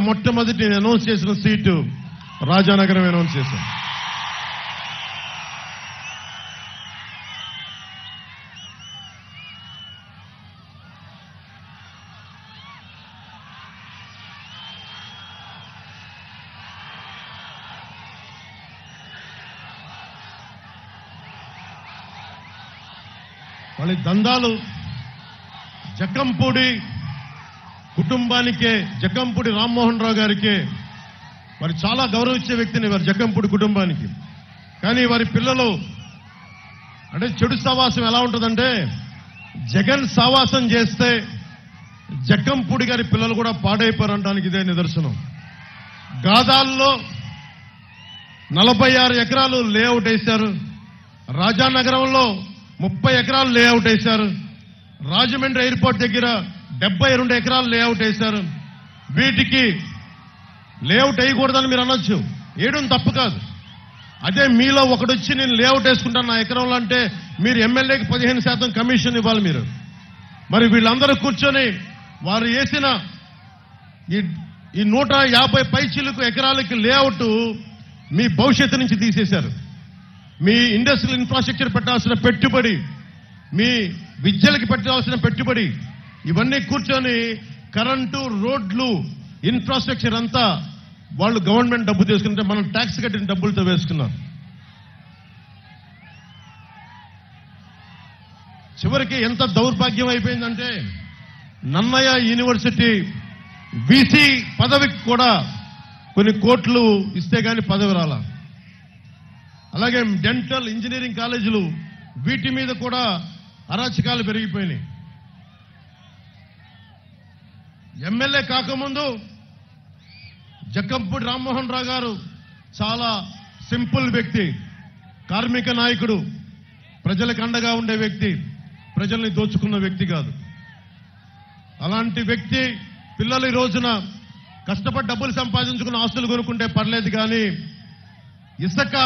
మొట్టమొదటి నేను అనౌన్స్ చేసిన సీటు రాజానగరం అనౌన్స్ చేశాను. వాళ్ళ దందాలు జక్కంపూడి కుటుంబానికే, జక్కంపూడి రామ్మోహన్ రావు గారికే వారు చాలా గౌరవించే వ్యక్తిని వారి జక్కంపూడి కుటుంబానికి. కానీ వారి పిల్లలు అంటే చెడు సావాసం ఎలా ఉంటుందంటే, జగన్ సావాసం చేస్తే జక్కంపూడి గారి పిల్లలు కూడా పాడైపోరనడానికి ఇదే నిదర్శనం. గాదాల్లో 46 ఎకరాలు లేఅవుట్ వేశారు. రాజానగరంలో 30 ఎకరాలు లేఅవుట్ వేశారు. రాజమండ్రి ఎయిర్పోర్ట్ దగ్గర 72 ఎకరాలు లేఅవుట్ వేశారు. వీటికి లేఅవుట్ వేయకూడదని మీరు అనొచ్చు, వేయడం తప్పు కాదు. అదే మీలో ఒకడొచ్చి నేను లేఅవుట్ వేసుకుంటాను నా ఎకరంలో అంటే మీరు ఎమ్మెల్యేకి 15% కమిషన్ ఇవ్వాలి మీరు. మరి వీళ్ళందరూ కూర్చొని వారు వేసిన ఈ 150 పైచిలకు ఎకరాలకి లేఅవుట్ మీ భవిష్యత్తు నుంచి తీసేశారు. మీ ఇండస్ట్రియల్ ఇన్ఫ్రాస్ట్రక్చర్ పెట్టాల్సిన పెట్టుబడి, మీ విద్యలకి పెట్టాల్సిన పెట్టుబడి, ఇవన్నీ కూర్చొని కరెంటు, రోడ్లు, ఇన్ఫ్రాస్ట్రక్చర్ అంతా వాళ్ళు గవర్నమెంట్ డబ్బు తీసుకుంటే మనం ట్యాక్స్ కట్టిన డబ్బులతో వేసుకున్నారు. చివరికి ఎంత దౌర్భాగ్యం అయిపోయిందంటే, నన్నయ్య యూనివర్సిటీ వీసీ పదవికి కూడా కొన్ని కోట్లు ఇస్తే గాని పదవి రాలా. అలాగే డెంటల్, ఇంజనీరింగ్ కాలేజీలు, వీటి మీద కూడా అరాచకాలు పెరిగిపోయినాయి. ఎమ్మెల్యే కాకముందు జక్కంపూడి రామ్మోహన్ రావు గారు చాలా సింపుల్ వ్యక్తి, కార్మిక నాయకుడు, ప్రజలకు అండగా ఉండే వ్యక్తి, ప్రజల్ని దోచుకున్న వ్యక్తి కాదు. అలాంటి వ్యక్తి పిల్లలు ఈ రోజున కష్టపడి డబ్బులు సంపాదించుకున్న ఆస్తులు కొనుక్కుంటే పర్లేదు, కానీ ఇసుక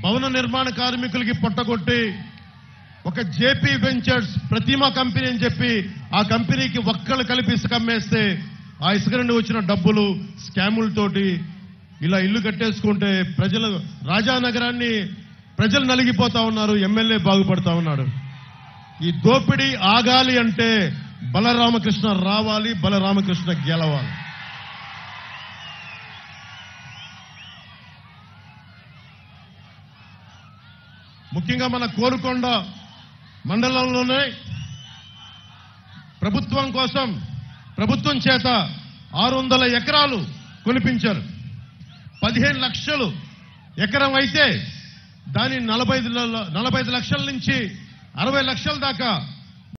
భవన నిర్మాణ కార్మికులకి పొట్టగొట్టి ఒక జేపీ వెంచర్స్ ప్రతిమా కంపెనీ అని చెప్పి ఆ కంపెనీకి ఒక్కళ్ళు కలిపి ఇసుక అమ్మేస్తే ఆ ఇసుక నుండి వచ్చిన డబ్బులు స్కాములతోటి ఇలా ఇల్లు కట్టేసుకుంటే ప్రజలు, రాజానగరాన్ని ప్రజలు నలిగిపోతా ఉన్నారు, ఎమ్మెల్యే బాగుపడతా ఉన్నాడు. ఈ దోపిడీ ఆగాలి అంటే బలరామకృష్ణ రావాలి, బలరామకృష్ణ గెలవాలి. ముఖ్యంగా మన కోరుకొండ మండలంలోనే ప్రభుత్వం కోసం, ప్రభుత్వం చేత 600 ఎకరాలు కొనిపించారు. 15 లక్షలు ఎకరం అయితే దాని 45 లక్షల నుంచి 60 లక్షల దాకా